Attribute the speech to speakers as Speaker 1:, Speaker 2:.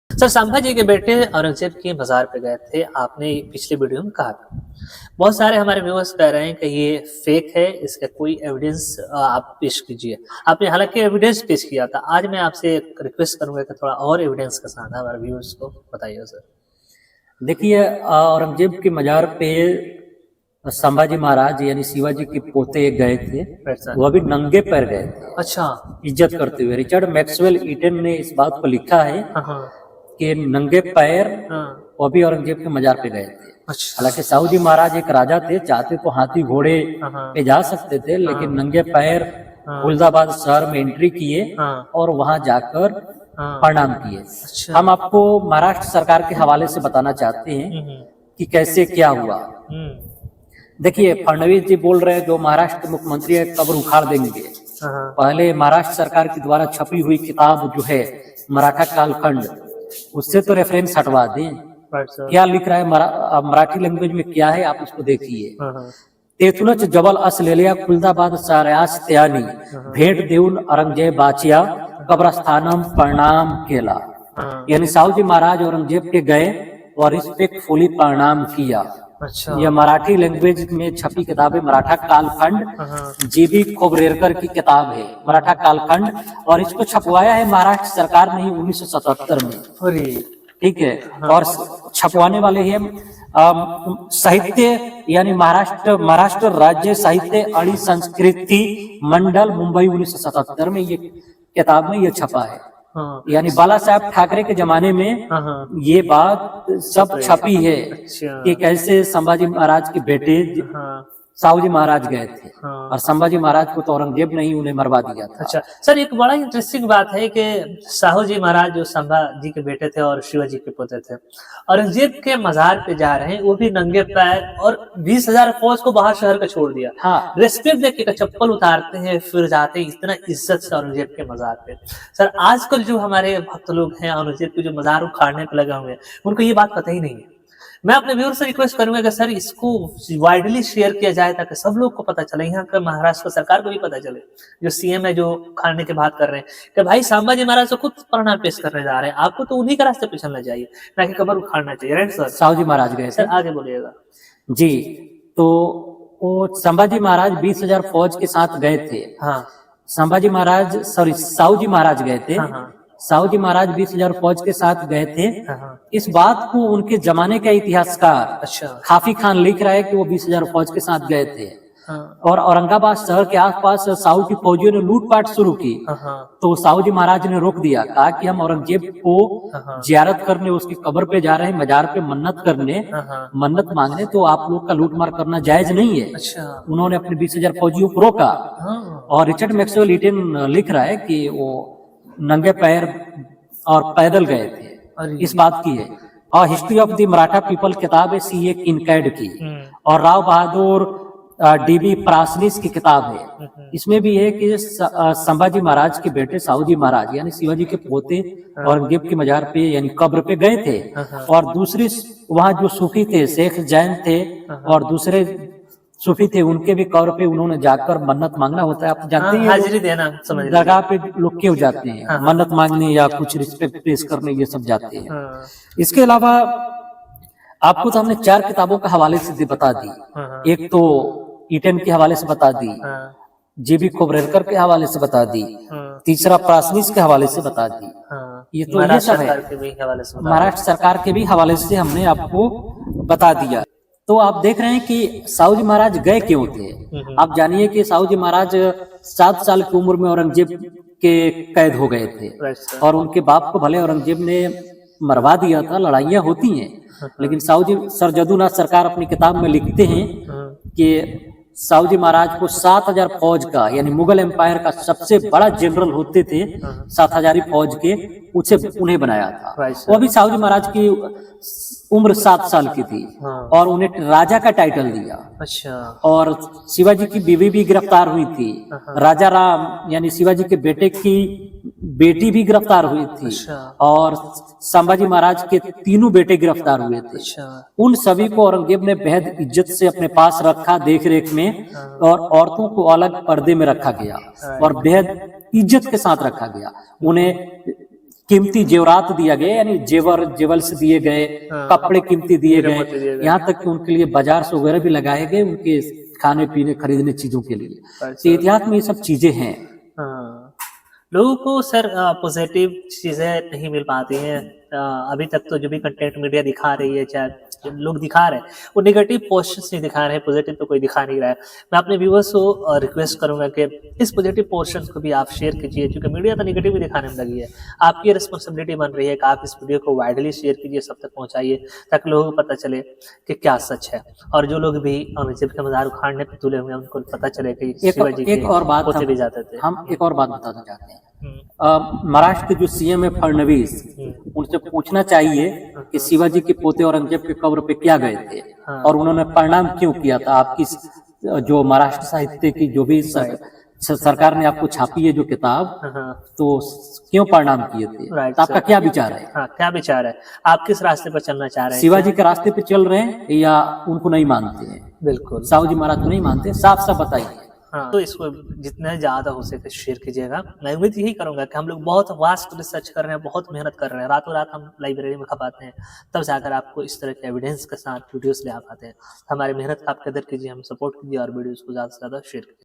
Speaker 1: Sir, Sambhaji के बेटे औरंगजेब के मज़ार पे गए थे, आपने पिछले वीडियो में कहा था। बहुत सारे हमारे व्यूअर्स कह रहे हैं कि ये फेक है, इसका कोई एविडेंस आप पेश कीजिए। आपने हालाँकि एविडेंस पेश किया था। आज मैं आपसे एक रिक्वेस्ट करूँगा कि थोड़ा और एविडेंस के साथ हमारे व्यूअर्स को बताइए सर।
Speaker 2: देखिए, औरंगजेब के मज़ार पे संभाजी महाराज यानी शिवाजी के पोते गए थे।
Speaker 1: Right sir.
Speaker 2: वो भी नंगे पैर गए थे,
Speaker 1: अच्छा।
Speaker 2: इज्जत करते हुए। रिचर्ड मैक्सवेल ईटन ने इस बात को लिखा है
Speaker 1: हाँ, हाँ।
Speaker 2: कि नंगे पैर
Speaker 1: हाँ।
Speaker 2: वो भी औरंगजेब के मज़ार पे गए थे।
Speaker 1: अच्छा।
Speaker 2: हालांकि साहूजी महाराज एक राजा थे, चाहते तो हाथी घोड़े
Speaker 1: हाँ, हाँ।
Speaker 2: पे जा सकते थे, लेकिन नंगे पैर
Speaker 1: हाँ।
Speaker 2: फुलदाबाद शहर में एंट्री किए
Speaker 1: हाँ।
Speaker 2: और वहां जाकर
Speaker 1: हाँ।
Speaker 2: प्रणाम किए।
Speaker 1: अच्छा।
Speaker 2: हम आपको महाराष्ट्र सरकार के हवाले से बताना चाहते हैं कि कैसे क्या हुआ। देखिए, फडणवीस जी बोल रहे हैं जो महाराष्ट्र के मुख्यमंत्री है कब्र उखाड़ देंगे।
Speaker 1: हाँ।
Speaker 2: पहले महाराष्ट्र सरकार के द्वारा छपी हुई किताब जो है मराठा कालखंड, उससे तो रेफरेंस हटवा दें।
Speaker 1: Right sir.
Speaker 2: क्या लिख रहा है मराठी लैंग्वेज में क्या है, आप उसको देखिए।
Speaker 1: हाँ, हाँ।
Speaker 2: तेथूनच जबल असलेल्या खुलदाबाद साऱ्यास त्यानी भेट देऊन औरंगजेब बाचिया कब्रस्थानम प्रणाम केला।
Speaker 1: हाँ।
Speaker 2: यानी साहूजी महाराज औरंगजेब के गए और रिस्पेक्टफुली प्रणाम किया।
Speaker 1: अच्छा।
Speaker 2: यह मराठी लैंग्वेज में छपी किताब है, मराठा कालखंड।
Speaker 1: हाँ।
Speaker 2: जीबी खोबरेरकर की किताब है मराठा कालखंड, और इसको छपवाया है महाराष्ट्र सरकार ने 1977 में।
Speaker 1: अरे।
Speaker 2: ठीक है। और छपवाने वाले हैं साहित्य यानी महाराष्ट्र राज्य साहित्य आणि संस्कृति मंडल मुंबई 1977 में ये किताब में ये छपा है।
Speaker 1: हाँ।
Speaker 2: यानी बाला साहब ठाकरे के जमाने में
Speaker 1: हाँ।
Speaker 2: ये बात सब छपी है
Speaker 1: अच्छा।
Speaker 2: कि कैसे संभाजी महाराज के बेटे
Speaker 1: हाँ।
Speaker 2: साहूजी महाराज गए थे।
Speaker 1: हाँ।
Speaker 2: और संभाजी महाराज को तो औरंगजेब ने ही उन्हें मरवा दिया था।
Speaker 1: अच्छा सर, एक बड़ा इंटरेस्टिंग बात है कि साहूजी महाराज जो संभाजी के बेटे थे और शिवाजी के पोते थे, औरंगजेब के मजार पे जा रहे हैं, वो भी नंगे पैर, और 20,000 फौज को बाहर शहर का छोड़ दिया।
Speaker 2: हाँ।
Speaker 1: रेस्पेक्ट देख के चप्पल उतारते हैं, फिर जाते हैं इतना इज्जत से औरंगजेब के मजार पे। सर, आजकल जो हमारे भक्त लोग हैं औरंगजेब के जो मजार उखाड़ने पे लगे हुए हैं, उनको ये बात पता ही नहीं है। मैं अपने व्यूअर से रिक्वेस्ट करूंगा कि सर इसको वाइडली शेयर किया जाए ताकि सब लोग को पता चले, यहाँ का महाराष्ट्र सरकार को भी पता चले, जो सीएम है जो खाने की बात कर रहे हैं कि भाई संभाजी महाराज को खुद प्रणाम पेश करने जा रहे हैं, आपको तो उन्हीं का रास्ते पे चलना चाहिए, ना कि कब्र उखाड़ना चाहिए। Right sir.
Speaker 2: साहूजी महाराज गए थे।
Speaker 1: सर आगे बोलिएगा
Speaker 2: जी। तो वो संभाजी महाराज 20,000 फौज के साथ गए थे।
Speaker 1: हाँ।
Speaker 2: संभाजी महाराज साहूजी महाराज गए थे।
Speaker 1: हाँ। हाँ।
Speaker 2: साहूजी महाराज 20,000 फौज के साथ गए थे।
Speaker 1: हाँ।
Speaker 2: इस बात को उनके जमाने का इतिहासकार
Speaker 1: अच्छा।
Speaker 2: खाफी खान लिख रहा है कि वो 20,000 फौज के साथ गए थे।
Speaker 1: हाँ।
Speaker 2: और औरंगाबाद शहर के आसपास साहू की फौजियों ने लूटपाट शुरू की।
Speaker 1: हाँ।
Speaker 2: तो साहूजी महाराज ने रोक दिया, कहा कि हम औरंगजेब को जियारत करने, उसकी कब्र पे जा रहे हैं, मजार पे मन्नत करने, मन्नत मांगने, तो आप लोग का लूटमार करना जायज नहीं है।
Speaker 1: अच्छा।
Speaker 2: उन्होंने अपने 20,000 फौजियों को रोका। और रिचर्ड मैक्सवेल ईटन लिख रहा है कि वो नंगे पैर और पैदल गए थे, इस बात की है। और history of the Maratha people किताब है C.A. किनकैड की, और राव बहादुर D.B. प्रासनिस की किताब है। इसमें भी है कि संभाजी महाराज के बेटे साहूजी महाराज यानी शिवाजी के पोते औरंगजेब के मजार पे यानी कब्र पे गए थे। और दूसरी वहाँ जो सूफी थे, शेख जैन थे और दूसरे सूफी थे, उनके भी कब्र पे उन्होंने जाकर मन्नत मांगना होता है। आप जानते हैं
Speaker 1: हाजिरी देना, समझ
Speaker 2: दरगाह पे लोग क्यों जाते हैं, मन्नत मांगने या कुछ रिस्पेक्ट पेश करने, ये सब जाते हैं। इसके अलावा आपको तो हमने 4 किताबों के हवाले से बता दी। एक तो ईटन के हवाले से बता दी, जीबी खोबरेरकर के हवाले से बता दी, तीसरा प्रासनिस के हवाले से बता दी। ये तो ये सब है, महाराष्ट्र सरकार के भी हवाले से हमने आपको बता दिया। तो आप देख रहे हैं कि साहूजी महाराज गए क्यों थे। आप जानिए कि साहूजी महाराज 7 साल की उम्र में औरंगजेब के कैद हो गए थे, और उनके बाप को भले औरंगजेब ने मरवा दिया था, लड़ाइयाँ होती हैं, लेकिन साहूजी सर जदूनाथ सरकार अपनी किताब में लिखते हैं कि साहूजी महाराज को 7,000 फौज का यानी मुगल एम्पायर का सबसे बड़ा जनरल होते थे, 7,000 फौज के, उसे उन्हें बनाया था। वो भी साहूजी महाराज की उम्र 7 साल की थी, और उन्हें राजा का टाइटल दिया।
Speaker 1: अच्छा। और
Speaker 2: शिवाजी की बीवी भी गिरफ्तार हुई थी, राजा राम यानी शिवाजी के बेटे की बेटी भी गिरफ्तार हुई थी।
Speaker 1: अच्छा।
Speaker 2: और संभाजी महाराज के 3 बेटे गिरफ्तार हुए थे।
Speaker 1: अच्छा।
Speaker 2: उन सभी को औरंगजेब ने बेहद इज्जत से अपने पास रखा, देख रेख में, और औरतों को अलग पर्दे में रखा गया और बेहद इज्जत के साथ रखा गया। उन्हें कीमती जेवरात दिया गया, यानी जेवल्स दिए गए, कपड़े कीमती दिए गए, यहाँ तक कि उनके लिए बाजार से वगैरह भी लगाए गए उनके खाने पीने खरीदने चीजों के लिए। तो इतिहास में ये सब चीजें हैं।
Speaker 1: लोगों को सर पॉजिटिव चीजें नहीं मिल पाती हैं। अभी तक तो जो भी कंटेंट मीडिया दिखा रही है, चाहे जो लोग दिखा रहे हैं, वो नेगेटिव पोर्शंस नहीं दिखा रहे हैं, पॉजिटिव तो कोई दिखा नहीं रहा है। मैं अपने व्यूअर्स को रिक्वेस्ट करूंगा कि इस पॉजिटिव पोर्शंस को भी आप शेयर कीजिए, क्योंकि मीडिया तो नेगेटिव ही दिखाने में लगी है। आपकी रिस्पॉन्सिबिलिटी बन रही है कि आप इस वीडियो को वाइडली शेयर कीजिए, सब तक पहुंचाइए, ताकि लोगों को पता चले कि क्या सच है। और जो लोग भी औरंगजेब के मज़ार उखाड़ने पर तुले हुए हैं, उनको पता चले कि शिवाजी के होते भी जाते थे।
Speaker 2: हम एक और बात बताना चाहते हैं। महाराष्ट्र के जो सीएम है फडणवीस, उनसे पूछना चाहिए कि शिवाजी के पोते औरंगजेब के कब्र पे क्या गए थे और उन्होंने प्रणाम क्यों किया था। आपकी जो महाराष्ट्र साहित्य की जो भी सरकार ने आपको छापी है जो किताब, तो क्यों प्रणाम किए थे, तो आपका क्या विचार है?
Speaker 1: क्या विचार है, आप किस रास्ते पर चलना चाह रहे हैं?
Speaker 2: शिवाजी के रास्ते पे चल रहे हैं या उनको नहीं मानते हैं?
Speaker 1: बिल्कुल,
Speaker 2: साहू जी महाराज को नहीं मानते, साफ साफ बताइए।
Speaker 1: तो इसको जितना ज्यादा हो सके शेयर कीजिएगा। मैं उम्मीद यही करूंगा कि हम लोग बहुत वास्ट रिसर्च कर रहे हैं, बहुत मेहनत कर रहे हैं, रातों रात हम लाइब्रेरी में खपाते हैं, तब जाकर आपको इस तरह के एविडेंस के साथ वीडियोस ले आ पाते हैं। हमारी मेहनत का आप कदर कीजिए, हम सपोर्ट कीजिए और वीडियोस को ज्यादा से ज्यादा शेयर कीजिए।